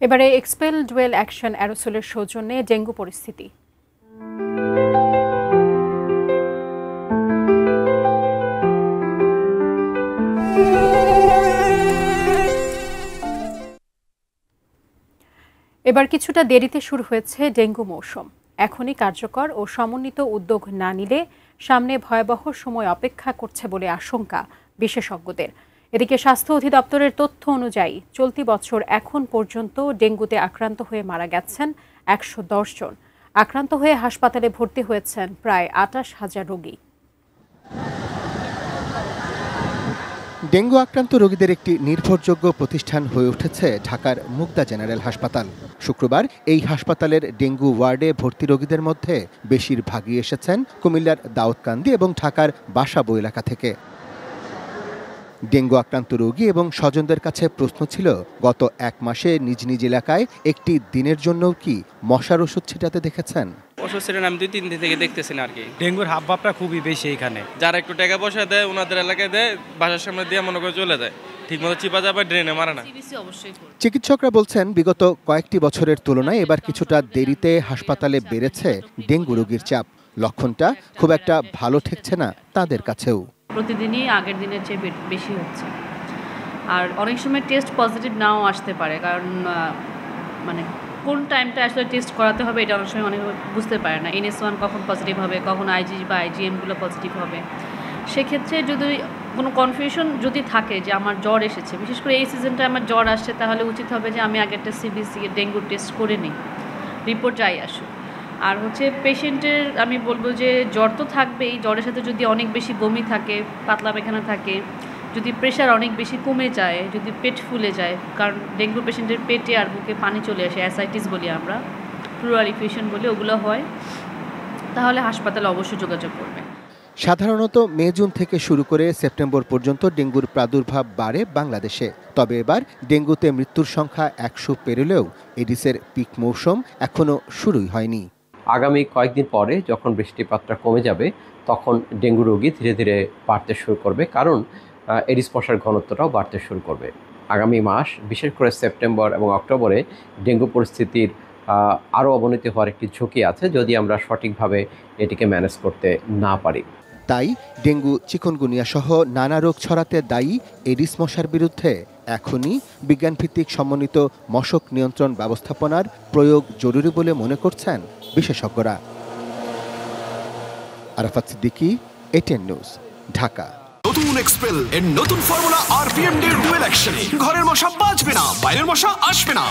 এবারে expel dual action অ্যারোসোলের সৌজন্যে dengue পরিস্থিতি। এবার কিছুটা দেরিতে শুরু হয়েছে ডেঙ্গু মৌসুম। এখনই কার্যকর ও সমন্বিত উদ্যোগ না নিলে সামনে ভয়াবহ সময় অপেক্ষা করছে বলে আশঙ্কা বিশেষজ্ঞদের। এদিকে স্বাস্থ্য অধিদপ্তরের তথ্য অনুযায়ী চলতি বছর এখন পর্যন্ত ডেঙ্গুতে আক্রান্ত হয়ে মারা গেছেন ১১০ জন। আক্রান্ত হয়ে হাসপাতালে ভর্তি হয়েছেন প্রায় ২৮,০০০ রোগী। ডেঙ্গু আক্রান্ত রোগীদের একটি নির্ভরযোগ্য প্রতিষ্ঠান হয়ে উঠেছে ঢাকার মুগদা জেনারেল হাসপাতাল। শুক্রবার এই হাসপাতালের ডেঙ্গু ওয়ার্ডে ভর্তি রোগীদের মধ্যে বেশিরভাগই এসেছেন কুমিল্লার দাউদকান্দি এবং ঢাকার বাসাবো এলাকা থেকে। ডেঙ্গু আক্রান্ত রোগী এবং স্বজনদের কাছে প্রশ্ন ছিল, গত এক মাসে নিজ নিজ এলাকায় একটি দিনের জন্যও কি মশার ওষুধ ছিটাতে দেখেছেন? ওষুধ ছিলেন আমি ২-৩ দিন থেকে দেখতেছি না আর কি। ডেঙ্গুর হাবভাবটা খুবই বেশি এখানে। যারা একটু টাকা পয়সা দেয় ওনাদের এলাকায় দেয়, বাসার সামনে দিয়ে মনে করে চলে যায়, ঠিকমতো চিপা যাবে, ড্রেনে মারে না। চিকিৎসকরা বলছেন, বিগত কয়েকটি বছরের তুলনায় এবার কিছুটা দেরিতে হাসপাতালে বেড়েছে ডেঙ্গু রোগীর চাপ। লক্ষণটা খুব একটা ভালো ঠেকছে না তাদের কাছেও। প্রতিদিনই আগের দিনের চেয়ে বেশি হচ্ছে, আর অনেক সময় টেস্ট পজিটিভ নাও আসতে পারে, কারণ মানে কোন টাইমটা আসলে টেস্ট করাতে হবে এটা অনেক সময় অনেক বুঝতে পারে না। NS1 কখন পজিটিভ হবে, কখন IG বা IgM-গুলো পজিটিভ হবে। সেক্ষেত্রে যদি কোনো কনফিউশন যদি থাকে যে আমার জ্বর এসেছে, বিশেষ করে এই সিজনটা আমার জ্বর আসছে, তাহলে উচিত হবে যে আমি আগে একটা CBC ডেঙ্গু টেস্ট করে নিই, রিপোর্ট যাই আসুক। আর হচ্ছে পেশেন্টের আমি বলবো যে জ্বর তো থাকবেই, জ্বরের সাথে যদি অনেক বেশি বমি থাকে, পাতলা পায়খানা থাকে, যদি প্রেশার অনেক বেশি কমে যায়, যদি পেট ফুলে যায়, কারণ ডেঙ্গু পেশেন্টের পেটে আর বুকে পানি চলে আসে, অ্যাসাইটিস বলি আমরা, প্লুরাল ইনফেকশন বলি, ওগুলো হয়, তাহলে হাসপাতালে অবশ্যই যোগাযোগ করবে। সাধারণত মে-জুন থেকে শুরু করে সেপ্টেম্বর পর্যন্ত ডেঙ্গুর প্রাদুর্ভাব বাড়ে বাংলাদেশে। তবে এবার ডেঙ্গুতে মৃত্যুর সংখ্যা ১০০ পেরোলেও এডিসের পিক মৌসুম এখনও শুরুই হয়নি। আগামী কয়েকদিন পরে যখন বৃষ্টিপাতটা কমে যাবে, তখন ডেঙ্গু রোগী ধীরে ধীরে বাড়তে শুরু করবে, কারণ এডিস মশার ঘনত্বটাও বাড়তে শুরু করবে। আগামী মাস, বিশেষ করে সেপ্টেম্বর এবং অক্টোবরে ডেঙ্গু পরিস্থিতির আরও অবনতি হওয়ার একটি ঝুঁকি আছে যদি আমরা সঠিকভাবে এটিকে ম্যানেজ করতে না পারি। তাই ডেঙ্গু, চিকুনগুনিয়া সহ নানা রোগ ছড়াতে দায়ী এডিস মশার বিরুদ্ধে এখনই বিজ্ঞানভিত্তিক সমন্বিত মশক নিয়ন্ত্রণ ব্যবস্থাপনার প্রয়োগ জরুরি বলে মনে করছেন বিশেষজ্ঞরা। Arafat Siddiqui, ATN news, Dhaka. নতুন এক্সপেল এর নতুন ফর্মুলা RPM ডুয়েল অ্যাকশনে ঘরের মশা বাঁচবে না, বাইরের মশা আসবে না।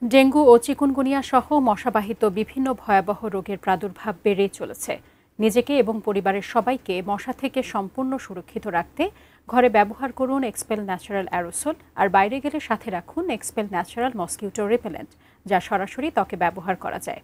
ডেঙ্গু ও চিকুনগুনিয়া সহ মশাবাহিত বিভিন্ন ভয়াবহ রোগের প্রাদুর্ভাব বেড়েই চলেছে। নিজেকে এবং পরিবারের সবাইকে মশা থেকে সম্পূর্ণ সুরক্ষিত রাখতে ঘরে ব্যবহার করুন এক্সপেল ন্যাচারাল অ্যারোসোল, আর বাইরে গেলে সাথে রাখুন এক্সপেল ন্যাচারাল মসকিউটো রিপেলেন্ট, যা সরাসরি ত্বকে ব্যবহার করা যায়।